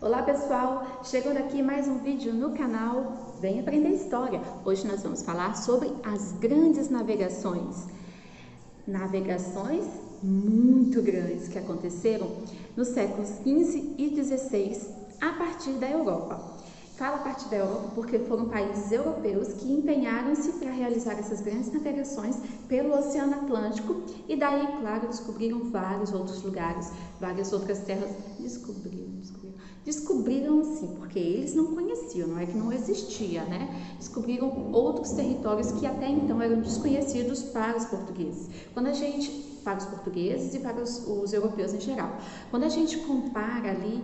Olá pessoal, chegando aqui mais um vídeo no canal Vem Aprender História. Hoje nós vamos falar sobre as grandes navegações. Navegações muito grandes que aconteceram nos séculos XV e XVI a partir da Europa. Falo a partir da Europa porque foram países europeus que empenharam-se para realizar essas grandes navegações pelo Oceano Atlântico e daí, claro, descobriram vários outros lugares, várias outras terras. Descobriram sim, porque eles não conheciam, não é que não existia, né? Descobriram outros territórios que até então eram desconhecidos para os portugueses. Para os portugueses e para os europeus em geral. Quando a gente compara ali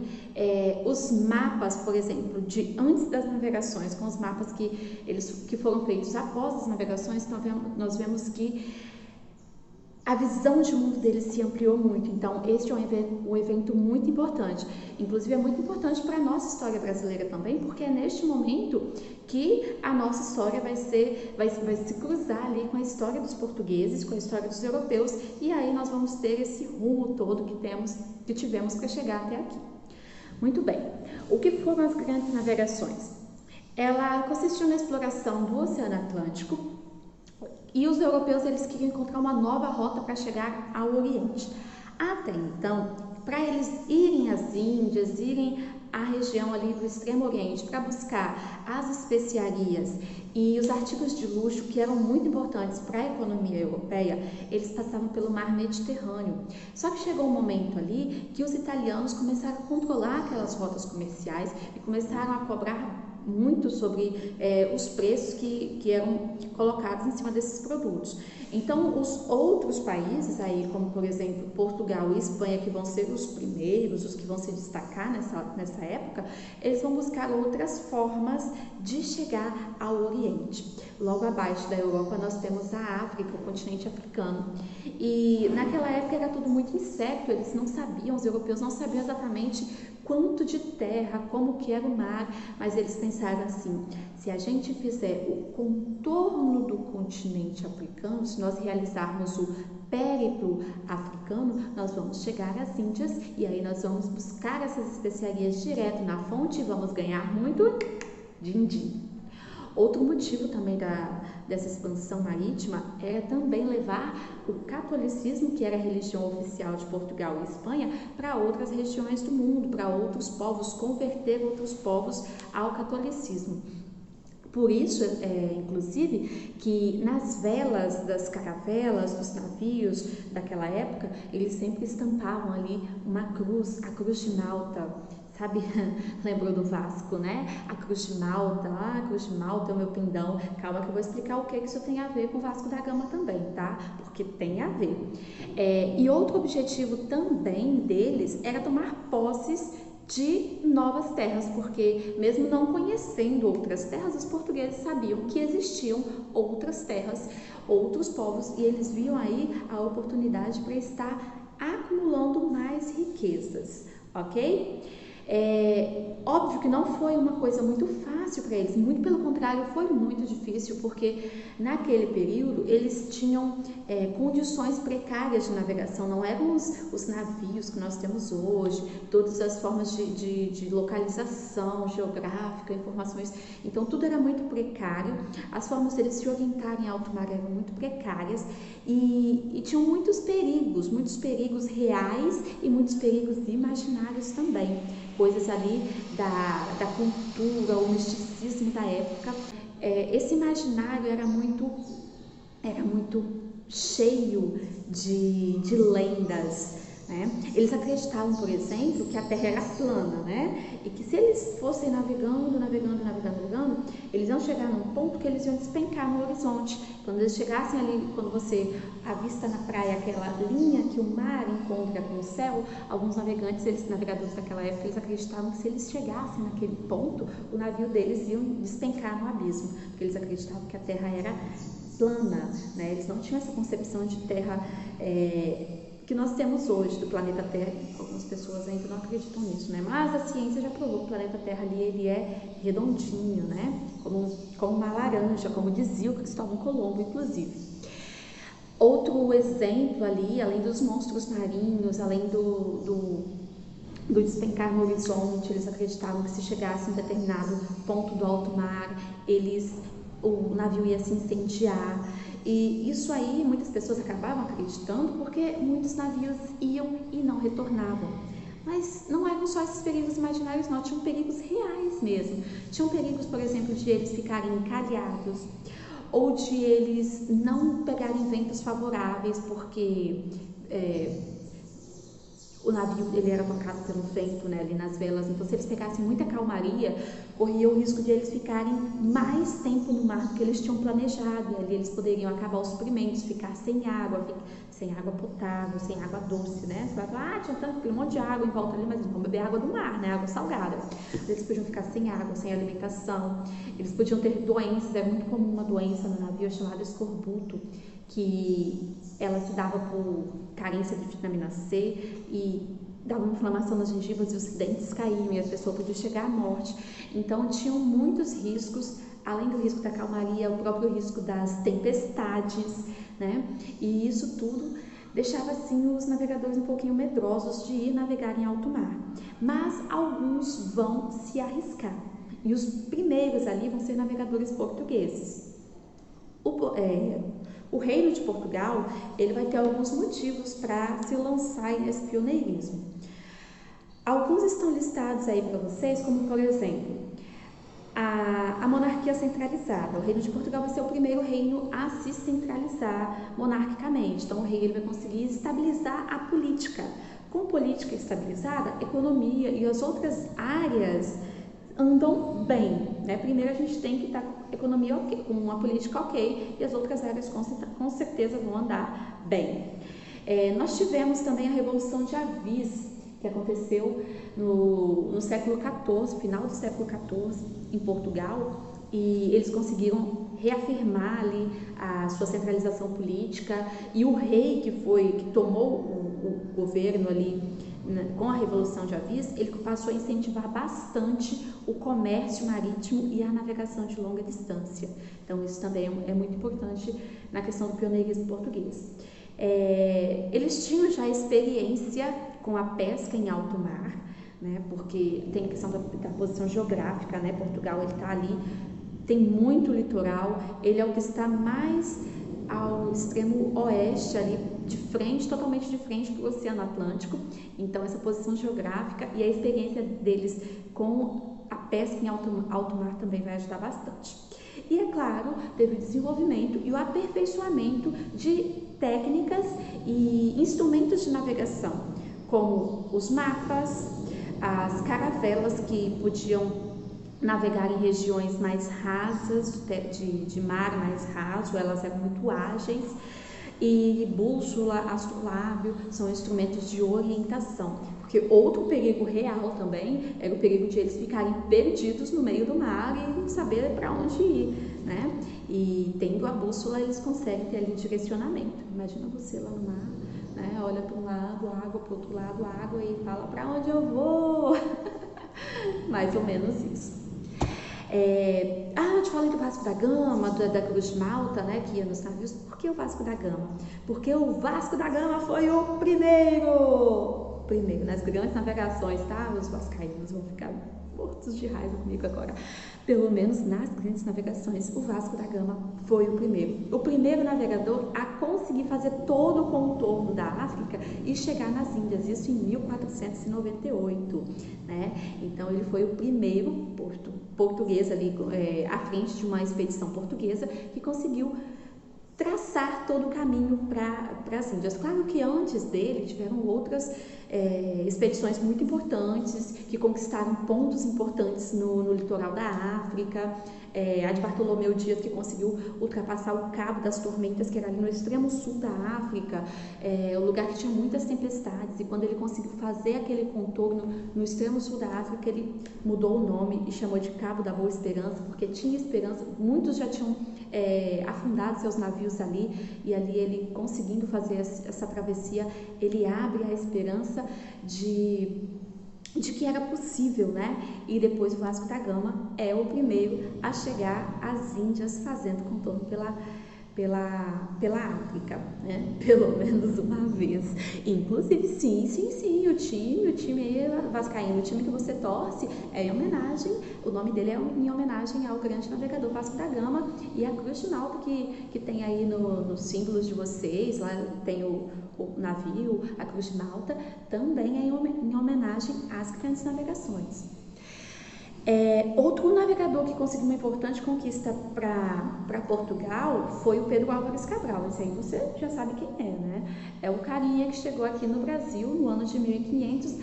os mapas, por exemplo, de antes das navegações com os mapas que foram feitos após as navegações, nós vemos que a visão de mundo deles se ampliou muito. Então, este é um evento muito importante. Inclusive, é muito importante para a nossa história brasileira também, porque é neste momento que a nossa história vai se cruzar ali com a história dos portugueses, com a história dos europeus, e aí nós vamos ter esse rumo todo que tivemos para chegar até aqui. Muito bem. O que foram as grandes navegações? Ela consistiu na exploração do Oceano Atlântico, e os europeus eles queriam encontrar uma nova rota para chegar ao Oriente. Até então, para eles irem às Índias, irem à região ali do Extremo Oriente para buscar as especiarias e os artigos de luxo que eram muito importantes para a economia europeia, eles passavam pelo mar Mediterrâneo. Só que chegou um momento ali que os italianos começaram a controlar aquelas rotas comerciais e começaram a cobrar muito sobre os preços que eram colocados em cima desses produtos. Então, os outros países aí, como por exemplo Portugal e Espanha, que vão ser os primeiros, os que vão se destacar nessa época, eles vão buscar outras formas de chegar ao Oriente. Logo abaixo da Europa nós temos a África, o continente africano. E naquela época era tudo muito incerto, eles não sabiam, os europeus não sabiam exatamente quanto de terra, como que era o mar, mas eles pensaram assim: se a gente fizer o contorno do continente africano, se nós realizarmos o périplo africano, nós vamos chegar às Índias e aí nós vamos buscar essas especiarias direto na fonte e vamos ganhar muito din-din. Outro motivo também dessa expansão marítima era também levar o catolicismo, que era a religião oficial de Portugal e Espanha, para outras regiões do mundo, para outros povos, converter outros povos ao catolicismo. Por isso, inclusive, que nas velas das caravelas, dos navios daquela época, eles sempre estampavam ali uma cruz, a cruz de Malta. Sabe, lembrou do Vasco, né? A cruz de Malta, a cruz de Malta é o meu pendão. Calma que eu vou explicar o que isso tem a ver com o Vasco da Gama também, tá? Porque tem a ver. E outro objetivo também deles era tomar posses de novas terras, porque mesmo não conhecendo outras terras, os portugueses sabiam que existiam outras terras, outros povos, e eles viam aí a oportunidade para estar acumulando mais riquezas, ok? Óbvio que não foi uma coisa muito fácil para eles, muito pelo contrário, foi muito difícil, porque naquele período eles tinham condições precárias de navegação, não eram os navios que nós temos hoje, todas as formas de localização geográfica, informações, então tudo era muito precário, as formas deles se orientarem em alto mar eram muito precárias e tinham muitos perigos reais e muitos perigos imaginários também. Coisas ali da cultura, o misticismo da época. Esse imaginário era muito cheio de lendas, né? Eles acreditavam, por exemplo, que a Terra era plana, né? E que se eles fossem navegando, eles iam chegar num ponto que eles iam despencar no horizonte. Quando eles chegassem ali, quando você avista na praia aquela linha que o mar encontra com o céu, alguns navegadores daquela época, eles acreditavam que se eles chegassem naquele ponto, o navio deles ia despencar no abismo, porque eles acreditavam que a Terra era plana, né? Eles não tinham essa concepção de terra que nós temos hoje do planeta Terra. Algumas pessoas ainda não acreditam nisso, né? Mas a ciência já provou que o planeta Terra ali ele é redondinho, né? Como uma laranja, como dizia o Cristóvão Colombo, inclusive. Outro exemplo ali, além dos monstros marinhos, além do despencar no horizonte. Eles acreditavam que se chegasse em determinado ponto do alto mar, o navio ia se incendiar. E isso aí muitas pessoas acabavam acreditando porque muitos navios iam e não retornavam. Mas não eram só esses perigos imaginários, não, tinham perigos reais mesmo. Tinham perigos, por exemplo, de eles ficarem encalhados, ou de eles não pegarem ventos favoráveis, porque o navio ele era tocado pelo vento, né, ali nas velas. Então, se eles pegassem muita calmaria, corria o risco de eles ficarem mais tempo no mar do que eles tinham planejado. E ali eles poderiam acabar os suprimentos, ficar sem água potável, sem água doce, né? Você vai falar, tinha um monte de água em volta ali, mas eles vão beber água do mar, né? Água salgada. Eles podiam ficar sem água, sem alimentação. Eles podiam ter doenças. É muito comum uma doença no navio chamada escorbuto, que ela se dava por carência de vitamina C e dava uma inflamação nas gengivas e os dentes caíam e a pessoa podia chegar à morte. Então tinham muitos riscos, além do risco da calmaria, o próprio risco das tempestades, né? E isso tudo deixava assim os navegadores um pouquinho medrosos de ir navegar em alto mar. Mas alguns vão se arriscar e os primeiros ali vão ser navegadores portugueses. O reino de Portugal, ele vai ter alguns motivos para se lançar nesse pioneirismo. Alguns estão listados aí para vocês, como por exemplo, a monarquia centralizada. O reino de Portugal vai ser o primeiro reino a se centralizar monarquicamente. Então, o rei ele vai conseguir estabilizar a política. Com política estabilizada, a economia e as outras áreas andam bem, né? Primeiro a gente tem que estar com a economia ok, com uma política ok, e as outras áreas com certeza vão andar bem. Nós tivemos também a Revolução de Avis, que aconteceu no século XIV, final do século XIV, em Portugal, e eles conseguiram reafirmar ali a sua centralização política, e o rei que tomou o governo ali com a Revolução de Avis, ele passou a incentivar bastante o comércio marítimo e a navegação de longa distância. Então isso também é muito importante na questão do pioneirismo português. Eles tinham já experiência com a pesca em alto mar, né, porque tem a questão da posição geográfica, né? Portugal ele está ali, tem muito litoral, ele é o que está mais ao extremo oeste, ali de frente, totalmente de frente para o Oceano Atlântico. Então essa posição geográfica e a experiência deles com a pesca em alto mar também vai ajudar bastante. E é claro, teve o desenvolvimento e o aperfeiçoamento de técnicas e instrumentos de navegação, como os mapas, as caravelas que podiam navegar em regiões mais rasas, de mar mais raso, elas eram muito ágeis, e bússola, astrolábio são instrumentos de orientação, porque outro perigo real também era o perigo de eles ficarem perdidos no meio do mar e não saber para onde ir, né? E tendo a bússola eles conseguem ter ali direcionamento. Imagina você lá no mar, né? Olha para um lado água, para o outro lado água e fala para onde eu vou. Mais ou menos isso. Eu te falei do Vasco da Gama, da Cruz de Malta, né, que ia nos navios. Por que o Vasco da Gama? Porque o Vasco da Gama foi o primeiro nas grandes navegações, tá? Os vascaínos vão ficar mortos de raiva comigo agora. Pelo menos nas grandes navegações, o Vasco da Gama foi o primeiro navegador a conseguir fazer todo o contorno da África e chegar nas Índias, isso em 1498, né? Então ele foi o primeiro português ali à frente de uma expedição portuguesa que conseguiu traçar todo o caminho para as Índias. Claro que antes dele tiveram outras expedições muito importantes que conquistaram pontos importantes no litoral da África. A de Bartolomeu Dias, que conseguiu ultrapassar o Cabo das Tormentas, que era ali no extremo sul da África, um lugar que tinha muitas tempestades, e quando ele conseguiu fazer aquele contorno no extremo sul da África, ele mudou o nome e chamou de Cabo da Boa Esperança, porque tinha esperança, muitos já tinham afundado seus navios ali, e ali ele conseguindo fazer essa travessia, ele abre a esperança de que era possível, né? E depois o Vasco da Gama é o primeiro a chegar às Índias fazendo contorno pela África, né? Pelo menos uma vez. Inclusive, sim, o time vascaíno, o time que você torce, é em homenagem, o nome dele é em homenagem ao grande navegador Vasco da Gama, e a cruz de malta que tem aí nos símbolos de vocês, lá tem o navio, a cruz de malta, também é em homenagem às grandes navegações. Outro navegador que conseguiu uma importante conquista para Portugal foi o Pedro Álvares Cabral. Esse aí você já sabe quem é, né? É o carinha que chegou aqui no Brasil no ano de 1500,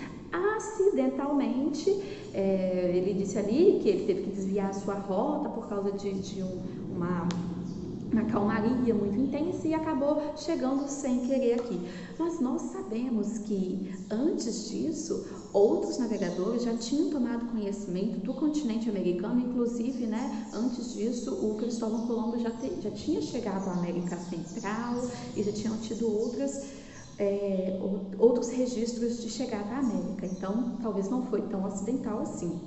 acidentalmente. Ele disse ali que ele teve que desviar a sua rota por causa de uma calmaria muito intensa e acabou chegando sem querer aqui. Mas nós sabemos que antes disso, outros navegadores já tinham tomado conhecimento do continente americano, inclusive, né, antes disso, o Cristóvão Colombo já tinha chegado à América Central e já tinham tido outros registros de chegada à América. Então, talvez não foi tão acidental assim.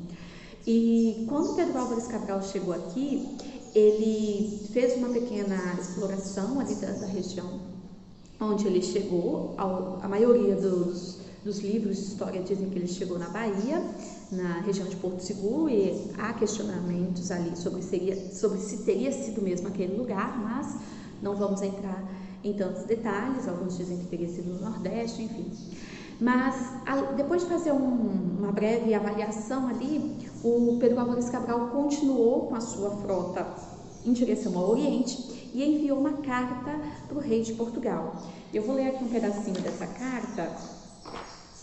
E quando Pedro Álvares Cabral chegou aqui, ele fez uma pequena exploração ali da região onde ele chegou. A maioria dos livros de história dizem que ele chegou na Bahia, na região de Porto Seguro, e há questionamentos ali sobre se teria sido mesmo aquele lugar, mas não vamos entrar em tantos detalhes. Alguns dizem que teria sido no Nordeste, enfim. Mas depois de fazer uma breve avaliação ali, o Pedro Álvares Cabral continuou com a sua frota em direção ao Oriente e enviou uma carta para o rei de Portugal. Eu vou ler aqui um pedacinho dessa carta,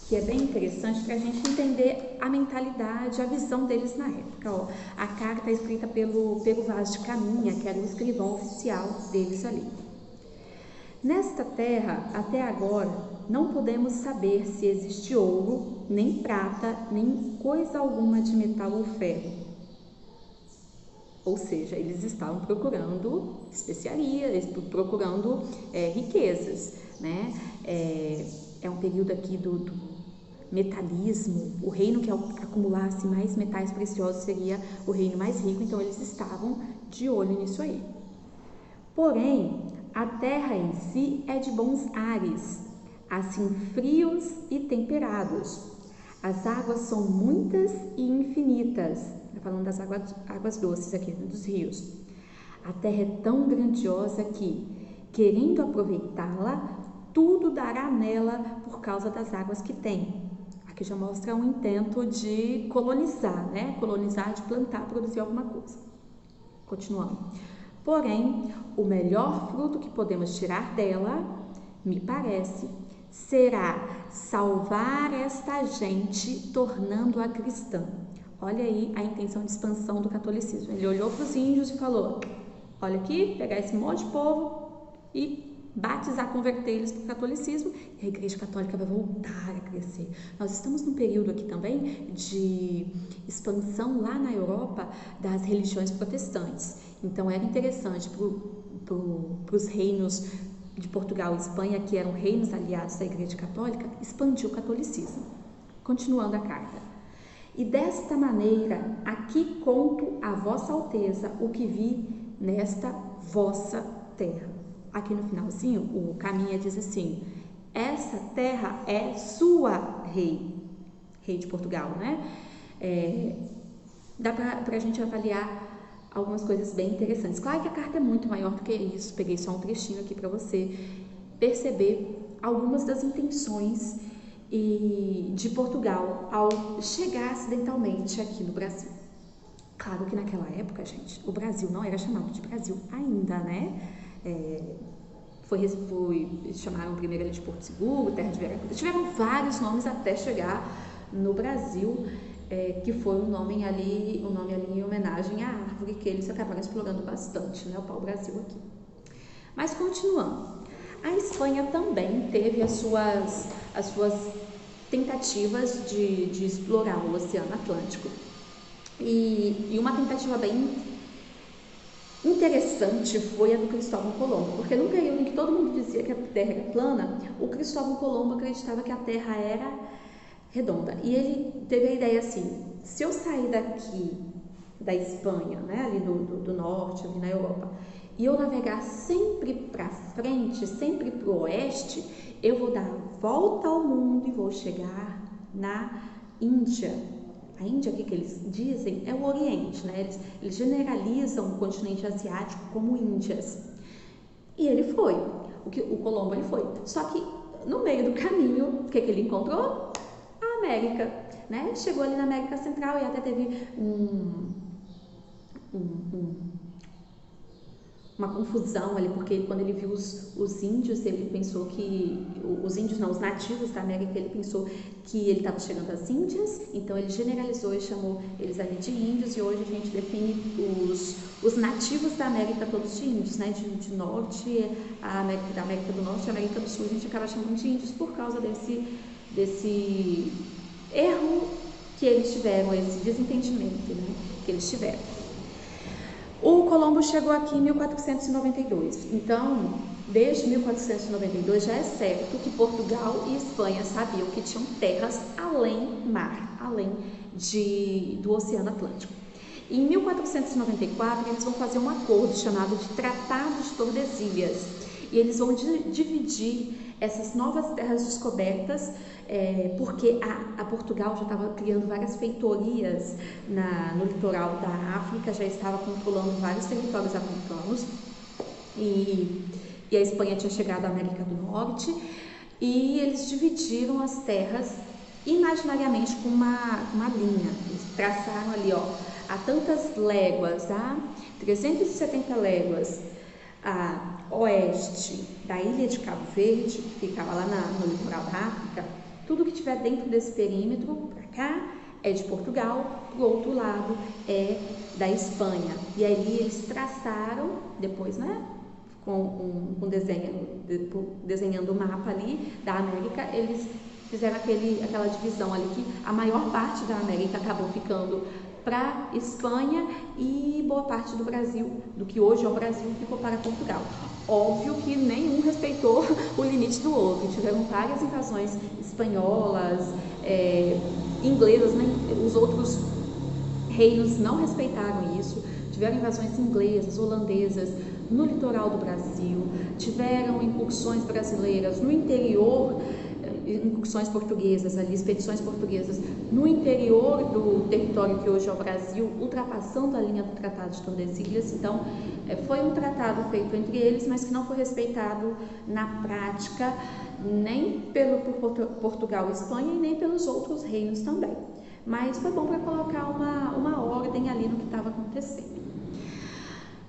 que é bem interessante para a gente entender a mentalidade, a visão deles na época. A carta é escrita pelo Vaz de Caminha, que era o escrivão oficial deles ali. Nesta terra, até agora, não podemos saber se existe ouro, nem prata, nem coisa alguma de metal ou ferro. Ou seja, eles estavam procurando especiarias, procurando riquezas, né? É um período aqui do metalismo. O reino que acumulasse mais metais preciosos seria o reino mais rico, então eles estavam de olho nisso aí. Porém, a terra em si é de bons ares, assim frios e temperados. As águas são muitas e infinitas. Está falando das águas doces aqui, dos rios. A terra é tão grandiosa que, querendo aproveitá-la, tudo dará nela por causa das águas que tem. Aqui já mostra um intento de colonizar, né? Colonizar, de plantar, produzir alguma coisa. Continuando. Porém, o melhor fruto que podemos tirar dela, me parece, será salvar esta gente, tornando-a cristã. Olha aí a intenção de expansão do catolicismo. Ele olhou para os índios e falou: olha aqui, pegar esse monte de povo e batizar, converter eles para o catolicismo, e a Igreja Católica vai voltar a crescer. Nós estamos num período aqui também de expansão lá na Europa das religiões protestantes. Então era interessante para os reinos de Portugal e Espanha, que eram reinos aliados da Igreja Católica, expandir o catolicismo. Continuando a carta. E desta maneira, aqui conto a vossa alteza o que vi nesta vossa terra. Aqui no finalzinho, o Caminha diz assim: essa terra é sua, rei de Portugal, né? Dá para a gente avaliar algumas coisas bem interessantes. Claro que a carta é muito maior do que isso, peguei só um trechinho aqui para você perceber algumas das intenções de Portugal ao chegar acidentalmente aqui no Brasil. Claro que naquela época, gente, o Brasil não era chamado de Brasil ainda, né? Chamaram primeiro de Porto Seguro, Terra de Veracruz, tiveram vários nomes até chegar no Brasil, que foi um nome ali em homenagem à árvore que eles acabaram explorando bastante, né? O pau-brasil aqui. Mas continuando, a Espanha também teve as suas tentativas de explorar o Oceano Atlântico. E uma tentativa bem interessante foi a do Cristóvão Colombo, porque no período em que todo mundo dizia que a Terra era plana, o Cristóvão Colombo acreditava que a Terra era redonda. E ele teve a ideia assim: se eu sair daqui da Espanha, né, ali do norte, ali na Europa, e eu navegar sempre para frente, sempre para o oeste, eu vou dar a volta ao mundo e vou chegar na Índia. A Índia, o que eles dizem? É o Oriente, né? Eles generalizam o continente asiático como Índias. E ele foi, o Colombo ele foi. Só que no meio do caminho, o que ele encontrou? A América, né? Ele chegou ali na América Central e até teve uma confusão ali, porque quando ele viu os índios, ele pensou que, os índios não, os nativos da América, ele pensou que ele estava chegando às Índias, então ele generalizou e chamou eles ali de índios, e hoje a gente define os nativos da América todos de índios, né, de norte, da América do Norte e América do Sul, a gente acaba chamando de índios por causa desse erro que eles tiveram, esse desentendimento, né, que eles tiveram. O Colombo chegou aqui em 1492, então, desde 1492 já é certo que Portugal e Espanha sabiam que tinham terras além mar, além do Oceano Atlântico. Em 1494, eles vão fazer um acordo chamado de Tratado de Tordesilhas, e eles vão dividir essas novas terras descobertas, porque a Portugal já estava criando várias feitorias no litoral da África, já estava controlando vários territórios africanos, e a Espanha tinha chegado à América do Norte, e eles dividiram as terras imaginariamente com uma linha. Eles traçaram ali, ó, a tantas léguas, 370 léguas a oeste da ilha de Cabo Verde, que ficava lá no litoral da África. Tudo que tiver dentro desse perímetro, para cá, é de Portugal, para o outro lado é da Espanha. E ali eles traçaram, depois, né, desenhando o mapa ali da América, eles fizeram aquela divisão ali, que a maior parte da América acabou ficando para Espanha e boa parte do Brasil, do que hoje é o Brasil, ficou para Portugal. Óbvio que nenhum respeitou o limite do outro, tiveram várias invasões espanholas, inglesas, né? Os outros reinos não respeitaram isso, tiveram invasões inglesas, holandesas no litoral do Brasil, tiveram incursões brasileiras no interior, incursões portuguesas ali, expedições portuguesas no interior do território que hoje é o Brasil, ultrapassando a linha do Tratado de Tordesilhas. Então, foi um tratado feito entre eles, mas que não foi respeitado na prática, nem por Portugal e Espanha, e nem pelos outros reinos também. Mas foi bom para colocar uma ordem ali no que estava acontecendo.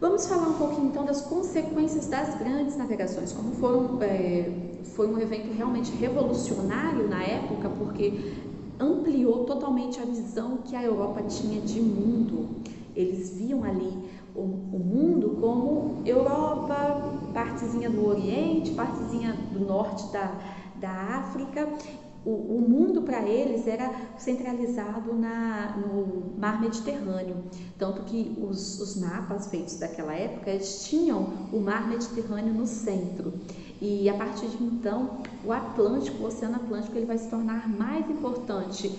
Vamos falar um pouquinho então das consequências das grandes navegações, como foi um evento realmente revolucionário na época, porque ampliou totalmente a visão que a Europa tinha de mundo. Eles viam ali o mundo como Europa, partezinha do Oriente, partezinha do norte da África. O mundo para eles era centralizado no mar Mediterrâneo, tanto que os mapas feitos daquela época, eles tinham o mar Mediterrâneo no centro, e a partir de então o Oceano Atlântico, ele vai se tornar mais importante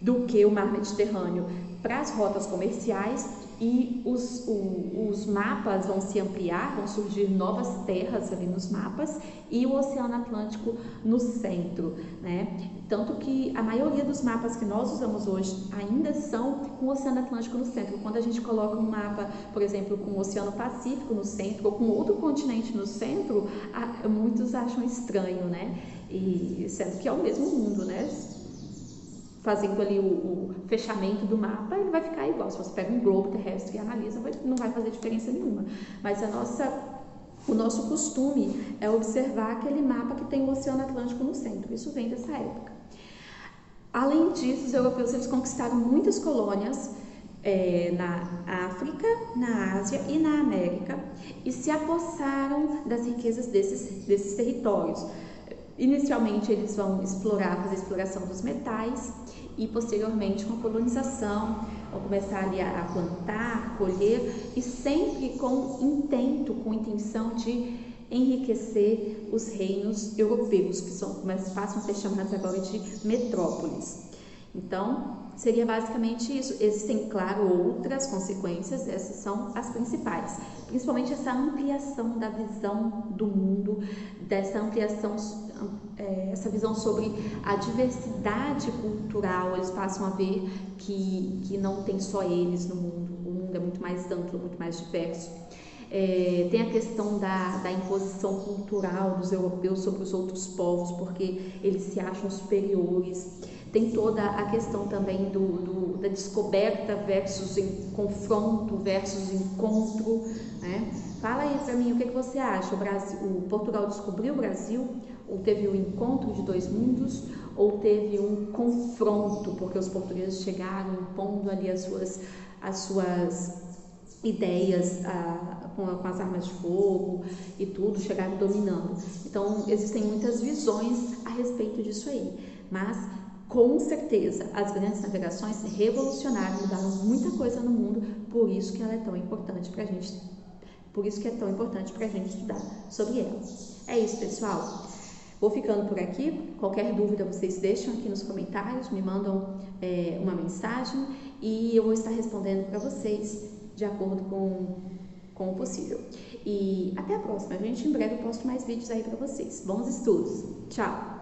do que o mar Mediterrâneo para as rotas comerciais, e os mapas vão se ampliar, vão surgir novas terras ali nos mapas, e o Oceano Atlântico no centro, né? Tanto que a maioria dos mapas que nós usamos hoje ainda são com o Oceano Atlântico no centro. Quando a gente coloca um mapa, por exemplo, com o Oceano Pacífico no centro, ou com outro continente no centro, muitos acham estranho, né? E sendo que é o mesmo mundo, né? Fazendo ali o fechamento do mapa, ele vai ficar igual. Se você pega um globo terrestre e analisa, não vai fazer diferença nenhuma. Mas o nosso costume é observar aquele mapa que tem o Oceano Atlântico no centro. Isso vem dessa época. Além disso, os europeus, eles conquistaram muitas colônias na África, na Ásia e na América, e se apossaram das riquezas desses territórios. Inicialmente eles vão fazer a exploração dos metais, e posteriormente com a colonização vão começar ali a plantar, colher, e sempre com intenção de enriquecer os reinos europeus, que passam a ser chamados agora de metrópoles. Então, seria basicamente isso. Existem, claro, outras consequências, essas são as principais. Principalmente essa ampliação da visão do mundo, dessa ampliação, essa visão sobre a diversidade cultural. Eles passam a ver que não tem só eles no mundo, o mundo é muito mais amplo, muito mais diverso. Tem a questão da imposição cultural dos europeus sobre os outros povos, porque eles se acham superiores. Tem toda a questão também da descoberta versus confronto versus encontro, né? Fala aí para mim, o que você acha? O Portugal descobriu o Brasil? Ou teve um encontro de dois mundos? Ou teve um confronto, porque os portugueses chegaram impondo ali as suas ideias com as armas de fogo e tudo, chegaram dominando. Então, existem muitas visões a respeito disso aí, mas com certeza as grandes navegações revolucionaram, mudaram muita coisa no mundo, por isso que ela é tão importante pra gente, por isso que é tão importante pra gente estudar sobre ela. É isso, pessoal. Vou ficando por aqui. Qualquer dúvida vocês deixam aqui nos comentários, me mandam uma mensagem e eu vou estar respondendo para vocês de acordo com o possível. E até a próxima, gente. Em breve eu posto mais vídeos aí para vocês. Bons estudos. Tchau!